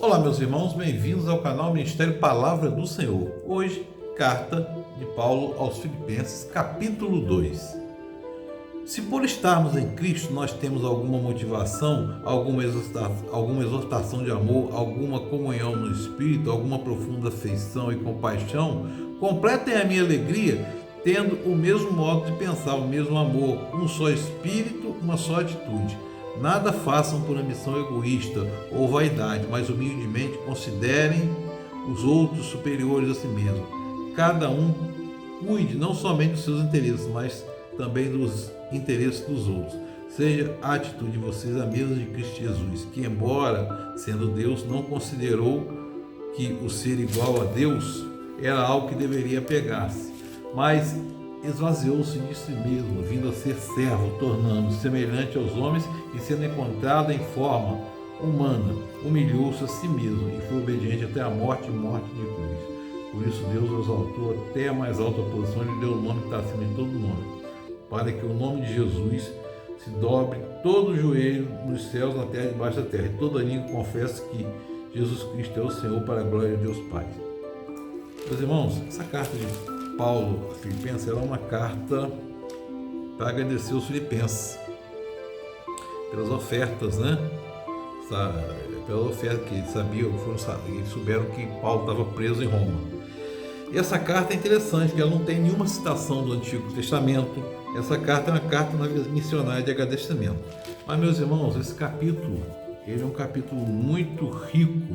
Olá, meus irmãos, bem-vindos ao canal Ministério Palavra do Senhor. Hoje, carta de Paulo aos Filipenses, capítulo 2. Se por estarmos em Cristo nós temos alguma motivação, alguma exortação de amor, alguma comunhão no Espírito, alguma profunda afeição e compaixão, completem a minha alegria tendo o mesmo modo de pensar, o mesmo amor, um só Espírito, uma só atitude. Nada façam por ambição egoísta ou vaidade, mas humildemente considerem os outros superiores a si mesmo. Cada um cuide não somente dos seus interesses, mas também dos interesses dos outros. Seja a atitude de vocês a mesma de Cristo Jesus, que embora sendo Deus, não considerou que o ser igual a Deus era algo que deveria pegar-se, mas esvaziou-se de si mesmo, vindo a ser servo, tornando-se semelhante aos homens e sendo encontrado em forma humana, humilhou-se a si mesmo e foi obediente até a morte e morte de cruz. Por isso Deus o exaltou até a mais alta posição e lhe deu o nome que está acima de todo nome, para que o nome de Jesus se dobre todo o joelho nos céus, na terra e debaixo da terra, e toda língua confesse que Jesus Cristo é o Senhor, para a glória de Deus Pai. Meus irmãos, essa carta de Paulo aos Filipenses era uma carta para agradecer os filipenses pelas ofertas, né? Pela oferta que eles sabiam, eles souberam que Paulo estava preso em Roma. E essa carta é interessante, porque ela não tem nenhuma citação do Antigo Testamento. Essa carta é uma carta missionária de agradecimento. Mas, meus irmãos, esse capítulo, ele é um capítulo muito rico,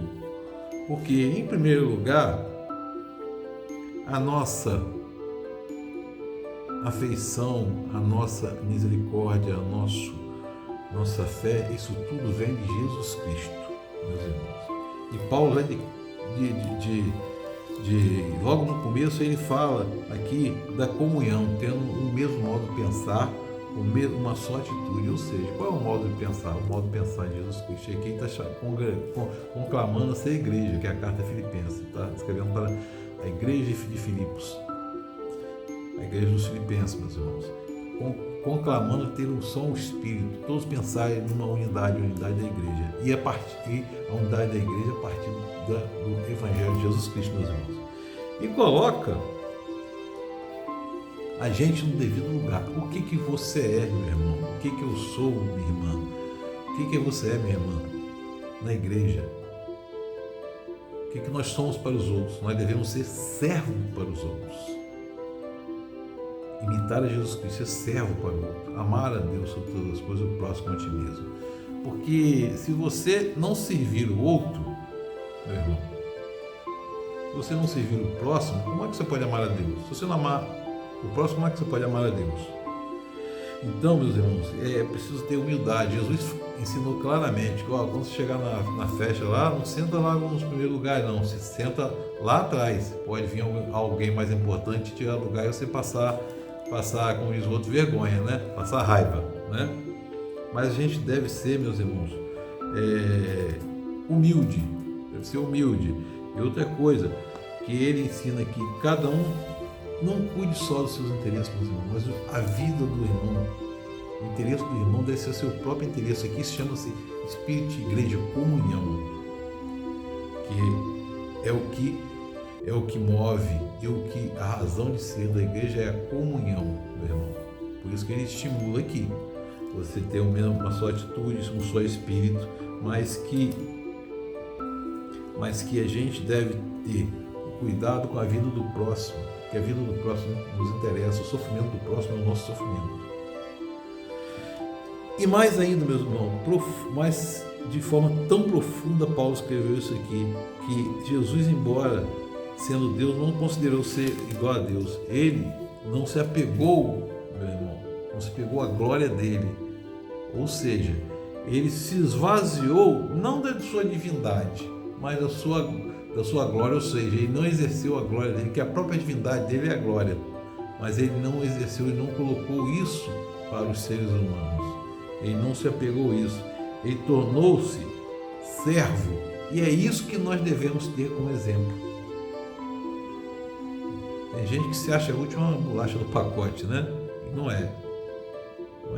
porque, em primeiro lugar, a nossa afeição, a nossa misericórdia, a nossa fé, isso tudo vem de Jesus Cristo, meus irmãos. E Paulo vem logo no começo ele fala aqui da comunhão, tendo o mesmo modo de pensar, uma só atitude. Ou seja, qual é o modo de pensar? O modo de pensar de Jesus Cristo. E aqui ele está conclamando essa igreja, que é a carta Filipenses, está escrevendo para a igreja de Filipos, a igreja dos Filipenses, meus irmãos, conclamando ter só um espírito, todos pensarem numa unidade da igreja, e a unidade da igreja a partir do Evangelho de Jesus Cristo, meus irmãos, e coloca a gente no devido lugar. O que você é, meu irmão? O que eu sou, minha irmã? O que você é, minha irmã, na igreja? O que nós somos para os outros? Nós devemos ser servo para os outros. Imitar a Jesus Cristo, ser servo para o outro. Amar a Deus sobre todas as coisas, o próximo a ti mesmo. Porque se você não servir o outro, meu irmão, se você não servir o próximo, como é que você pode amar a Deus? Se você não amar o próximo, como é que você pode amar a Deus? Então, meus irmãos, é preciso ter humildade. Jesus ensinou claramente que quando você chegar na festa lá, não senta lá nos primeiros lugares, não. Você senta lá atrás. Pode vir alguém mais importante tirar lugar e você passar, como diz o outro, vergonha, né? Passar raiva, né? Mas a gente deve ser, meus irmãos, humilde. Deve ser humilde. E outra coisa que ele ensina aqui, cada um não cuide só dos seus interesses, meus irmãos, mas a vida do irmão. O interesse do irmão deve ser o seu próprio interesse. Aqui chama-se espírito de igreja, comunhão, que é o que move, a razão de ser da igreja é a comunhão, meu irmão. Por isso que ele estimula aqui você ter uma só atitude, um só espírito, mas que a gente deve ter cuidado com a vida do próximo, que a vida do próximo nos interessa, o sofrimento do próximo é o nosso sofrimento. E mais ainda, meus irmãos, mas de forma tão profunda Paulo escreveu isso aqui, que Jesus, embora sendo Deus, não considerou ser igual a Deus. Ele não se apegou, meu irmão, não se apegou à glória dele. Ou seja, ele se esvaziou não da sua divindade, mas da sua glória, ou seja, ele não exerceu a glória dele, que a própria divindade dele é a glória, mas ele não exerceu e não colocou isso para os seres humanos. Ele não se apegou a isso, ele tornou-se servo, e é isso que nós devemos ter como exemplo. Tem gente que se acha a última bolacha do pacote, né? E não é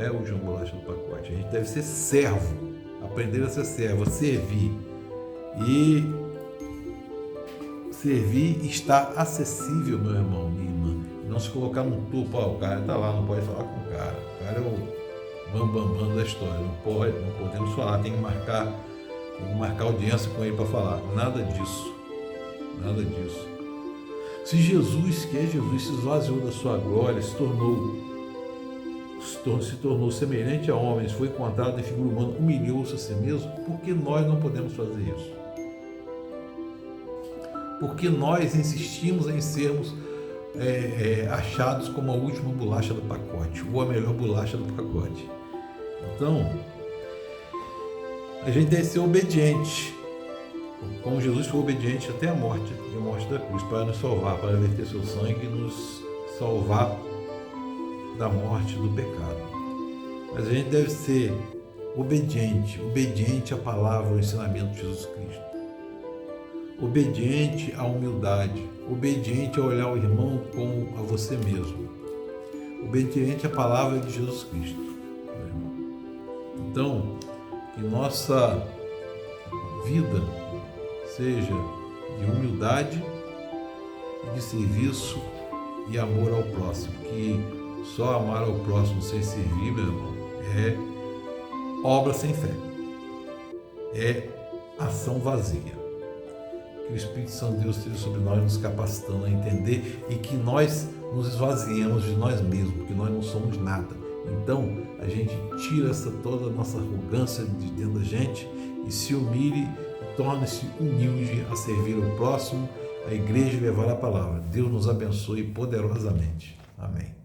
a última bolacha do pacote. A gente deve ser servo, aprender a ser servo, a servir. E servir está acessível, meu irmão, minha irmã. Não se colocar num topo, o cara está lá, não pode falar com o cara. O cara é o bambambam da história, não podemos falar, tem que marcar audiência com ele para falar. Nada disso. Nada disso. Se Jesus, que é Jesus, se esvaziou da sua glória, se tornou semelhante a homens, foi encontrado em figura humana, humilhou-se a si mesmo, por que nós não podemos fazer isso? Porque nós insistimos em sermos achados como a última bolacha do pacote, ou a melhor bolacha do pacote. Então, a gente deve ser obediente, como Jesus foi obediente até a morte da cruz, para nos salvar, para verter seu sangue e nos salvar da morte do pecado. Mas a gente deve ser obediente à palavra, ao ensinamento de Jesus Cristo. Obediente à humildade, obediente a olhar o irmão como a você mesmo, obediente à palavra de Jesus Cristo. Então, que nossa vida seja de humildade e de serviço e amor ao próximo, que só amar ao próximo sem servir, meu irmão, é obra sem fé, é ação vazia. Que o Espírito Santo de Deus esteja sobre nós, nos capacitando a entender e que nós nos esvaziemos de nós mesmos, porque nós não somos nada. Então, a gente tira toda a nossa arrogância de dentro da gente e se humilhe e torne-se humilde a servir o próximo, a igreja e levar a palavra. Deus nos abençoe poderosamente. Amém.